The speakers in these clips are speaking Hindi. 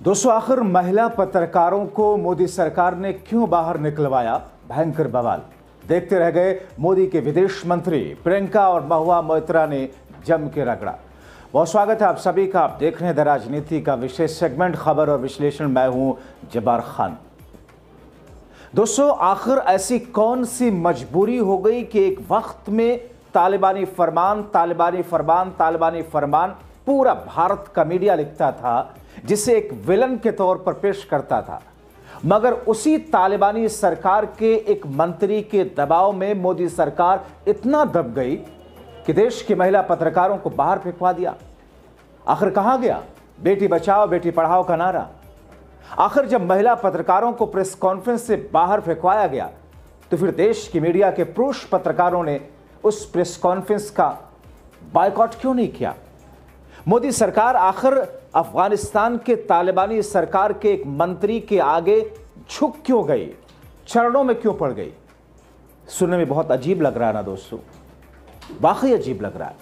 दोस्तों, आखिर महिला पत्रकारों को मोदी सरकार ने क्यों बाहर निकलवाया? भयंकर बवाल। देखते रह गए मोदी के विदेश मंत्री प्रियंका और महुआ मोइत्रा ने जम के रगड़ा। बहुत स्वागत है आप सभी का। आप देख रहे हैं द राजनीति का विशेष सेगमेंट खबर और विश्लेषण। मैं हूं जब्बार खान। दोस्तों, आखिर ऐसी कौन सी मजबूरी हो गई कि एक वक्त में तालिबानी फरमान पूरा भारत का मीडिया लिखता था, जिसे एक विलन के तौर पर पेश करता था, मगर उसी तालिबानी सरकार के एक मंत्री के दबाव में मोदी सरकार इतना दब गई कि देश की महिला पत्रकारों को बाहर फेंकवा दिया। आखिर कहां गया बेटी बचाओ बेटी पढ़ाओ का नारा? आखिर जब महिला पत्रकारों को प्रेस कॉन्फ्रेंस से बाहर फेंकवाया गया, तो फिर देश की मीडिया के पुरुष पत्रकारों ने उस प्रेस कॉन्फ्रेंस का बायकॉट क्यों नहीं किया? मोदी सरकार आखिर अफगानिस्तान के तालिबानी सरकार के एक मंत्री के आगे झुक क्यों गई? चरणों में क्यों पड़ गई? सुनने में बहुत अजीब लग रहा है ना दोस्तों, वाकई अजीब लग रहा है,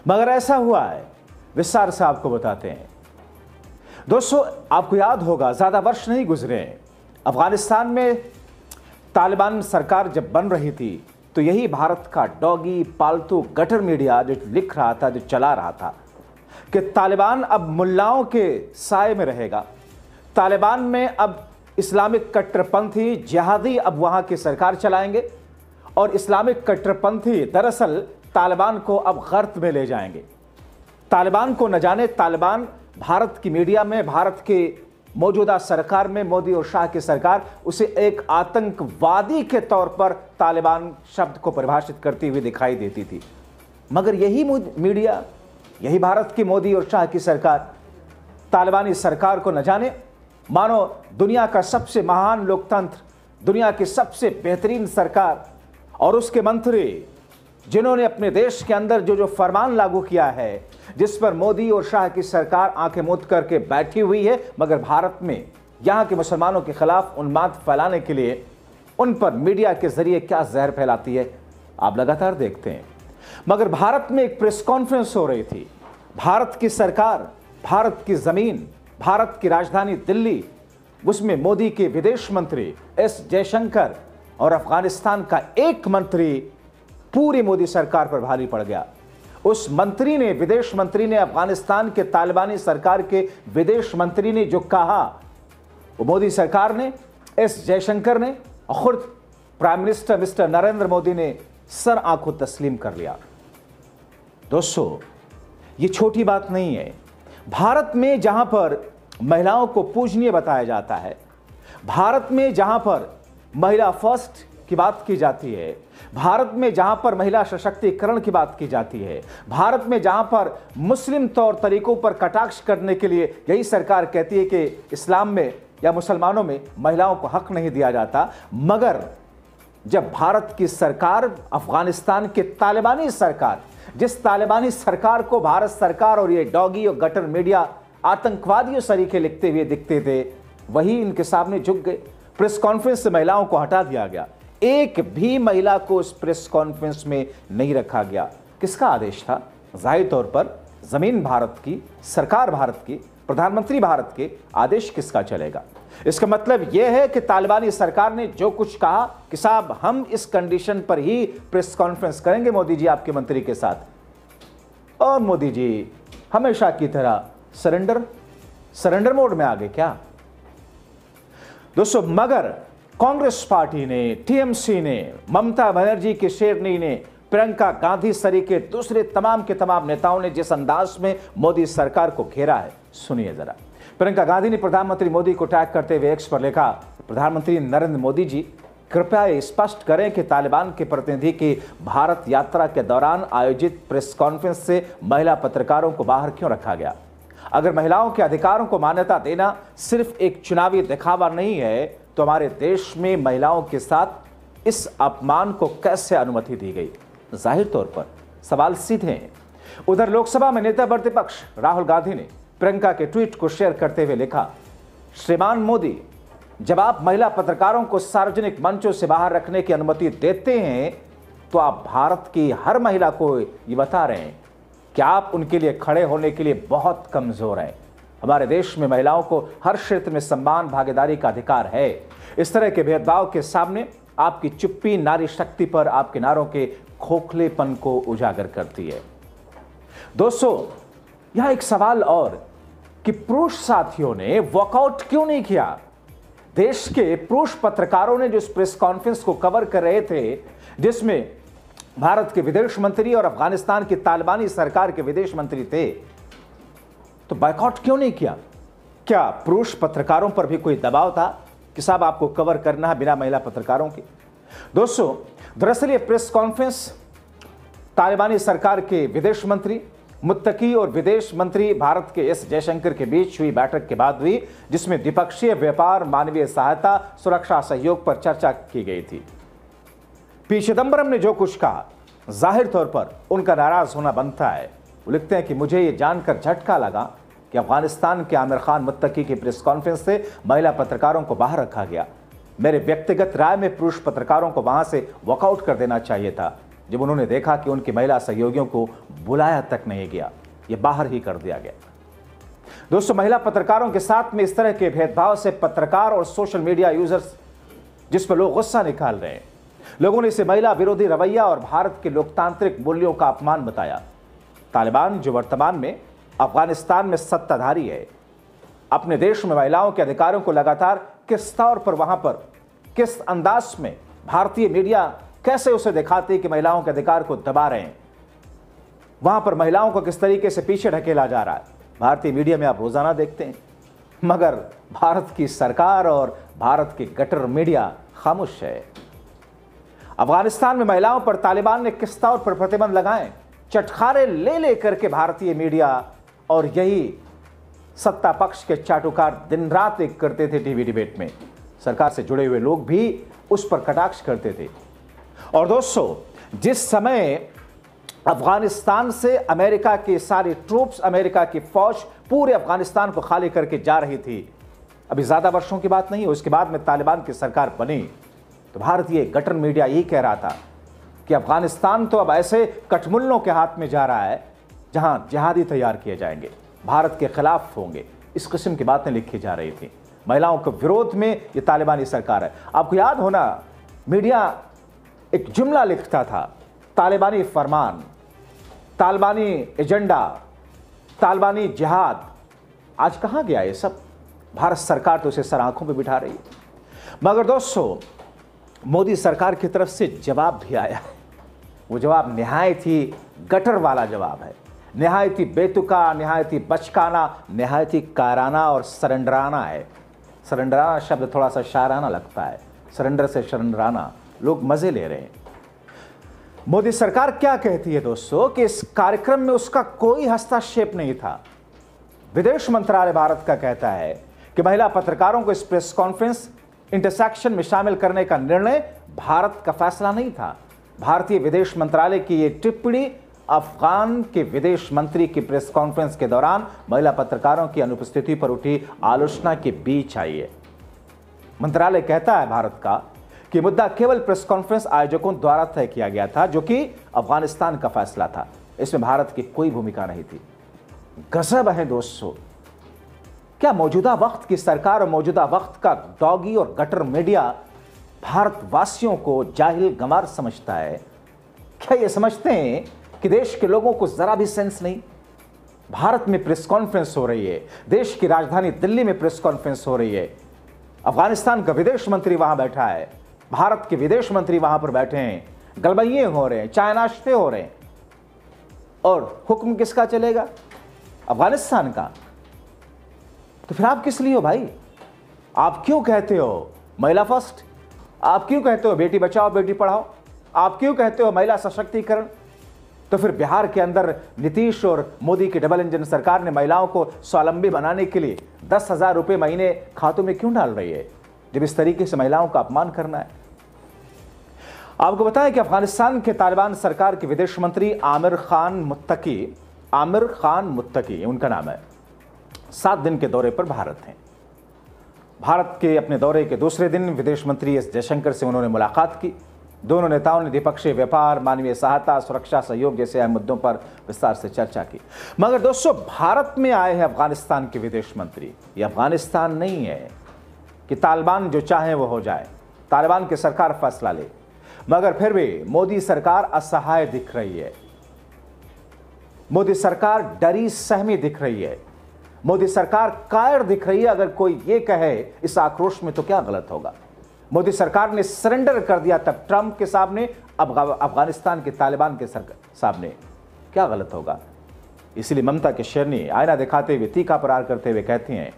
मगर ऐसा हुआ है। विस्तार से आपको बताते हैं। दोस्तों, आपको याद होगा, ज्यादा वर्ष नहीं गुजरे हैं, अफगानिस्तान में तालिबान सरकार जब बन रही थी, तो यही भारत का डॉगी पालतू गटर मीडिया जो लिख रहा था, जो चला रहा था कि तालिबान अब मुल्लाओं के साए में रहेगा, तालिबान में अब इस्लामिक कट्टरपंथी जिहादी अब वहां की सरकार चलाएंगे, और इस्लामिक कट्टरपंथी दरअसल तालिबान को अब गर्त में ले जाएंगे। तालिबान को न जाने तालिबान भारत की मीडिया में, भारत के मौजूदा सरकार में, मोदी और शाह की सरकार उसे एक आतंकवादी के तौर पर तालिबान शब्द को परिभाषित करती हुई दिखाई देती थी। मगर यही मीडिया, यही भारत की मोदी और शाह की सरकार तालिबानी सरकार को न जाने मानो दुनिया का सबसे महान लोकतंत्र, दुनिया की सबसे बेहतरीन सरकार, और उसके मंत्री जिन्होंने अपने देश के अंदर जो फरमान लागू किया है, जिस पर मोदी और शाह की सरकार आंखें मूंद करके बैठी हुई है, मगर भारत में यहां के मुसलमानों के खिलाफ उन्माद फैलाने के लिए उन पर मीडिया के जरिए क्या जहर फैलाती है, आप लगातार देखते हैं। मगर भारत में एक प्रेस कॉन्फ्रेंस हो रही थी। भारत की सरकार, भारत की जमीन, भारत की राजधानी दिल्ली, उसमें मोदी के विदेश मंत्री एस जयशंकर और अफगानिस्तान का एक मंत्री पूरी मोदी सरकार पर भारी पड़ गया। उस मंत्री ने, विदेश मंत्री ने, अफगानिस्तान के तालिबानी सरकार के विदेश मंत्री ने जो कहा, वो मोदी सरकार ने, एस जयशंकर ने, और खुद prime minister mister Narendra Modi ने सर आंखों तस्लीम कर लिया। दोस्तों, ये छोटी बात नहीं है। भारत में जहां पर महिलाओं को पूजनीय बताया जाता है, भारत में जहां पर महिला फर्स्ट की बात की जाती है, भारत में जहां पर महिला सशक्तिकरण की बात की जाती है, भारत में जहां पर मुस्लिम तौर तरीकों पर कटाक्ष करने के लिए यही सरकार कहती है कि इस्लाम में या मुसलमानों में महिलाओं को हक नहीं दिया जाता, मगर जब भारत की सरकार अफगानिस्तान के तालिबानी सरकार, जिस तालिबानी सरकार को भारत सरकार और ये डॉगी और गटर मीडिया आतंकवादियों सरीखे लिखते हुए दिखते थे, वही इनके सामने झुक गए। प्रेस कॉन्फ्रेंस से महिलाओं को हटा दिया गया, एक भी महिला को उस प्रेस कॉन्फ्रेंस में नहीं रखा गया। किसका आदेश था? जाहिर तौर पर जमीन भारत की, सरकार भारत की, प्रधानमंत्री भारत के, आदेश किसका चलेगा? इसका मतलब यह है कि तालिबानी सरकार ने जो कुछ कहा कि साहब हम इस कंडीशन पर ही प्रेस कॉन्फ्रेंस करेंगे मोदी जी आपके मंत्री के साथ, और मोदी जी हमेशा की तरह सरेंडर मोड में आ गए क्या? दोस्तों, मगर कांग्रेस पार्टी ने, टीएमसी ने, ममता बनर्जी के शेरनी ने, प्रियंका गांधी सरीके दूसरे तमाम के तमाम नेताओं ने जिस अंदाज में मोदी सरकार को घेरा है, सुनिए जरा। प्रियंका गांधी ने प्रधानमंत्री मोदी को टैग करते हुए एक्स पर लिखा, प्रधानमंत्री नरेंद्र मोदी जी, कृपया ये स्पष्ट करें कि तालिबान के प्रतिनिधि की भारत यात्रा के दौरान आयोजित प्रेस कॉन्फ्रेंस से महिला पत्रकारों को बाहर क्यों रखा गया? अगर महिलाओं के अधिकारों को मान्यता देना सिर्फ एक चुनावी दिखावा नहीं है, तो हमारे देश में महिलाओं के साथ इस अपमान को कैसे अनुमति दी गई? जाहिर तौर पर सवाल सीधे हैं। उधर लोकसभा में नेता प्रतिपक्ष राहुल गांधी ने प्रियंका के ट्वीट को शेयर करते हुए लिखा, श्रीमान मोदी, जब आप महिला पत्रकारों को सार्वजनिक मंचों से बाहर रखने की अनुमति देते हैं, तो आप भारत की हर महिला को ये बता रहे हैं कि आप उनके लिए खड़े होने के लिए बहुत कमजोर हैं। हमारे देश में महिलाओं को हर क्षेत्र में सम्मान भागीदारी का अधिकार है। इस तरह के भेदभाव के सामने आपकी चुप्पी नारी शक्ति पर आपके नारों के खोखलेपन को उजागर करती है। दोस्तों, यह एक सवाल और कि पुरुष साथियों ने वॉकआउट क्यों नहीं किया? देश के पुरुष पत्रकारों ने जो इस प्रेस कॉन्फ्रेंस को कवर कर रहे थे, जिसमें भारत के विदेश मंत्री और अफगानिस्तान की तालिबानी सरकार के विदेश मंत्री थे, तो बायकॉट क्यों नहीं किया? क्या पुरुष पत्रकारों पर भी कोई दबाव था कि साहब आपको कवर करना है बिना महिला पत्रकारों के? दोस्तों, दरअसल ये प्रेस कॉन्फ्रेंस तालिबानी सरकार के विदेश मंत्री मुत्तकी और विदेश मंत्री भारत के एस जयशंकर के बीच हुई बैठक के बाद हुई, जिसमें द्विपक्षीय व्यापार, मानवीय सहायता, सुरक्षा सहयोग पर चर्चा की गई थी। पी चिदंबरम ने जो कुछ कहा, जाहिर तौर पर उनका नाराज होना बनता है। वो लिखते हैं कि मुझे ये जानकर झटका लगा कि अफगानिस्तान के आमिर खान मुत्तकी की प्रेस कॉन्फ्रेंस से महिला पत्रकारों को बाहर रखा गया। मेरे व्यक्तिगत राय में पुरुष पत्रकारों को वहां से वॉकआउट कर देना चाहिए था। जब उन्होंने देखा कि उनकी महिला सहयोगियों को बुलाया तक नहीं गया, ये बाहर ही कर दिया गया। दोस्तों, महिला पत्रकारों के साथ में इस तरह के भेदभाव से पत्रकार और सोशल मीडिया यूजर्स जिस पर लोग गुस्सा निकाल रहे हैं, लोगों ने इसे महिला विरोधी रवैया और भारत के लोकतांत्रिक मूल्यों का अपमान बताया। तालिबान, जो वर्तमान में अफगानिस्तान में सत्ताधारी है, अपने देश में महिलाओं के अधिकारों को लगातार किस तौर पर, वहां पर किस अंदाज में भारतीय मीडिया कैसे उसे दिखाती है कि महिलाओं के अधिकार को दबा रहे हैं, वहां पर महिलाओं को किस तरीके से पीछे ढकेला जा रहा है, भारतीय मीडिया में आप रोजाना देखते हैं। मगर भारत की सरकार और भारत की गटर मीडिया खामोश है। अफगानिस्तान में महिलाओं पर तालिबान ने किस तौर पर प्रतिबंध लगाए, चटखारे ले लेकर के भारतीय मीडिया और यही सत्ता पक्ष के चाटुकार दिन रात एक करते थे। टीवी डिबेट में सरकार से जुड़े हुए लोग भी उस पर कटाक्ष करते थे। और दोस्तों, जिस समय अफगानिस्तान से अमेरिका की सारी ट्रूप्स, अमेरिका की फौज पूरे अफगानिस्तान को खाली करके जा रही थी, अभी ज्यादा वर्षों की बात नहीं है, उसके बाद में तालिबान की सरकार बनी, तो भारतीय गटर मीडिया यही कह रहा था कि अफगानिस्तान तो अब ऐसे कठमुल्लों के हाथ में जा रहा है जहां जिहादी तैयार किए जाएंगे, भारत के खिलाफ होंगे। इस किस्म की बातें लिखी जा रही थी। महिलाओं के विरोध में ये तालिबानी सरकार है। आपको याद होना, मीडिया एक जुमला लिखता था, तालिबानी फरमान, तालिबानी एजेंडा, तालिबानी जिहाद। आज कहां गया ये सब? भारत सरकार तो उसे सर आंखों पे बिठा रही है। मगर दोस्तों, मोदी सरकार की तरफ से जवाब भी आया है। वो जवाब निहायत ही गटर वाला जवाब है, निहायत ही बेतुका, निहायत ही बचकाना, निहायत ही काराना और सरेंडराना है। सरेंडराना शब्द थोड़ा सा शाराना लगता है, सरेंडर से सरेंडराना, लोग मजे ले रहे हैं। मोदी सरकार क्या कहती है दोस्तों कि इस कार्यक्रम में उसका कोई हस्तक्षेप नहीं था। विदेश मंत्रालय भारत का कहता है कि महिला पत्रकारों को इस प्रेस कॉन्फ्रेंस इंटरसेक्शन में शामिल करने का निर्णय भारत का फैसला नहीं था। भारतीय विदेश मंत्रालय की यह टिप्पणी अफगान के विदेश मंत्री की प्रेस कॉन्फ्रेंस के दौरान महिला पत्रकारों की अनुपस्थिति पर उठी आलोचना के बीच आई है। मंत्रालय कहता है भारत का कि मुद्दा केवल प्रेस कॉन्फ्रेंस आयोजकों द्वारा तय किया गया था, जो कि अफगानिस्तान का फैसला था। इसमें भारत की कोई भूमिका नहीं थी। गजब है दोस्तों, क्या मौजूदा वक्त की सरकार और मौजूदा वक्त का डॉगी और गटर मीडिया भारतवासियों को जाहिल गंवार समझता है? क्या ये समझते हैं कि देश के लोगों को जरा भी सेंस नहीं? भारत में प्रेस कॉन्फ्रेंस हो रही है, देश की राजधानी दिल्ली में प्रेस कॉन्फ्रेंस हो रही है, अफगानिस्तान का विदेश मंत्री वहां बैठा है, भारत के विदेश मंत्री वहां पर बैठे हैं, गलबैये हो रहे हैं, चाय नाश्ते हो रहे हैं, और हुक्म किसका चलेगा? अफगानिस्तान का। तो फिर आप किस लिए हो भाई? आप क्यों कहते हो महिला फर्स्ट? आप क्यों कहते हो बेटी बचाओ बेटी पढ़ाओ? आप क्यों कहते हो महिला सशक्तिकरण? तो फिर बिहार के अंदर नीतीश और मोदी की डबल इंजन सरकार ने महिलाओं को स्वावलंबी बनाने के लिए 10,000 रुपए महीने खातों में क्यों डाल रही है, जब इस तरीके से महिलाओं का अपमान करना है? आपको बताएं कि अफगानिस्तान के तालिबान सरकार के विदेश मंत्री आमिर खान मुत्तकी उनका नाम है, 7 दिन के दौरे पर भारत हैं। भारत के अपने दौरे के दूसरे दिन विदेश मंत्री एस जयशंकर से उन्होंने मुलाकात की। दोनों नेताओं ने द्विपक्षीय व्यापार, मानवीय सहायता, सुरक्षा सहयोग जैसे अहम मुद्दों पर विस्तार से चर्चा की। मगर दोस्तों, भारत में आए हैं अफगानिस्तान के विदेश मंत्री। ये अफगानिस्तान नहीं है कि तालिबान जो चाहे वो हो जाए, तालिबान की सरकार फैसला ले। मगर फिर भी मोदी सरकार असहाय दिख रही है, मोदी सरकार डरी सहमी दिख रही है, मोदी सरकार कायर दिख रही है। अगर कोई ये कहे इस आक्रोश में तो क्या गलत होगा। मोदी सरकार ने सरेंडर कर दिया तब ट्रंप के सामने, अब अफगानिस्तान के तालिबान के सामने, क्या गलत होगा। इसलिए ममता के शेरनी आईना दिखाते हुए, तीखा प्रहार करते हुए कहती हैं,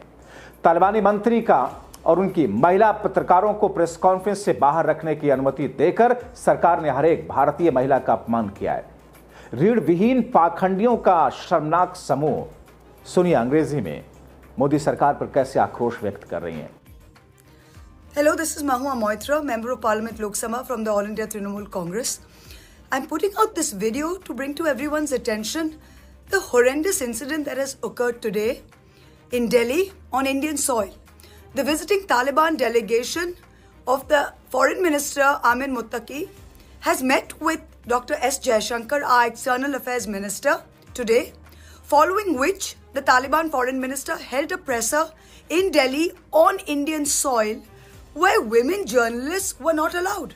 तालिबानी मंत्री का और उनकी महिला पत्रकारों को प्रेस कॉन्फ्रेंस से बाहर रखने की अनुमति देकर सरकार ने हर एक भारतीय महिला का अपमान किया है। रीढ़ विहीन पाखंडियों का शर्मनाक समूह। सुनिए अंग्रेजी में मोदी सरकार पर कैसे आक्रोश व्यक्त कर रही हैं। Hello, this is Mahua Moitra, Member of Parliament Lok Sabha from the All India Trinamool Congress. I'm putting out this video to bring to everyone's attention the horrendous incident that has occurred today in Delhi on Indian soil. The visiting Taliban delegation of the Foreign Minister Amin Muttaqi has met with Dr. S. Jaishankar, our External Affairs Minister, today, following which the Taliban Foreign Minister held a presser in Delhi on Indian soil where women journalists were not allowed.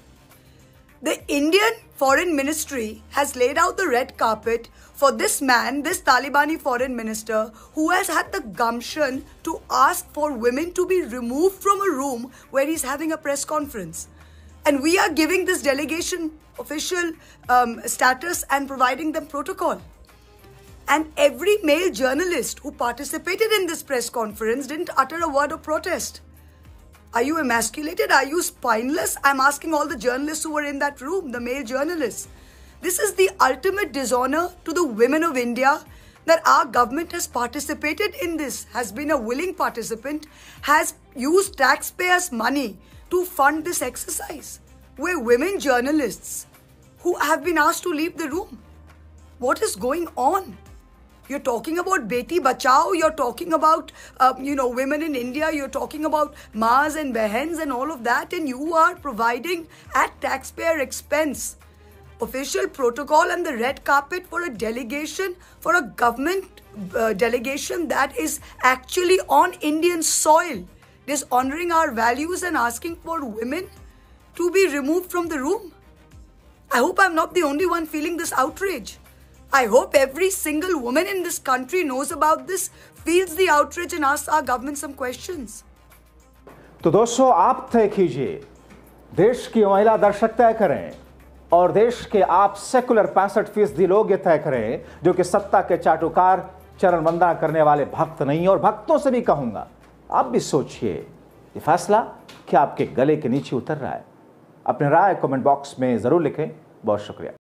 The Indian Foreign Ministry has laid out the red carpet for this man, this Talibani foreign minister, who has had the gumption to ask for women to be removed from a room where he's having a press conference. And we are giving this delegation official status and providing them protocol. And every male journalist who participated in this press conference didn't utter a word of protest. Are you emasculated? Are you spineless? I'm asking all the journalists who were in that room, the male journalists. This is the ultimate dishonor to the women of India that our government has participated in this, has been a willing participant, has used taxpayers' money to fund this exercise. Where women journalists who have been asked to leave the room. What is going on? You're talking about Beti Bachao, you're talking about, women in India, you're talking about Maas and Behens and all of that, and you are providing at taxpayer expense official protocol and the red carpet for a delegation, for a government delegation that is actually on Indian soil, dishonoring our values and asking for women to be removed from the room. I hope I'm not the only one feeling this outrage. I hope every single woman in this country knows about this, feels the outrage and asks our government some questions. तो दोस्तों, आप तय कीजिए, देश की महिला दर्शक तय करें और देश के आप सेकुलर 65% लोग ये तय करें जो कि सत्ता के चाटुकार, चरण वंदना करने वाले भक्त नहीं। और भक्तों से भी कहूंगा, आप भी सोचिए, ये फैसला क्या आपके गले के नीचे उतर रहा है? अपनी राय कमेंट बॉक्स में जरूर लिखें। बहुत शुक्रिया।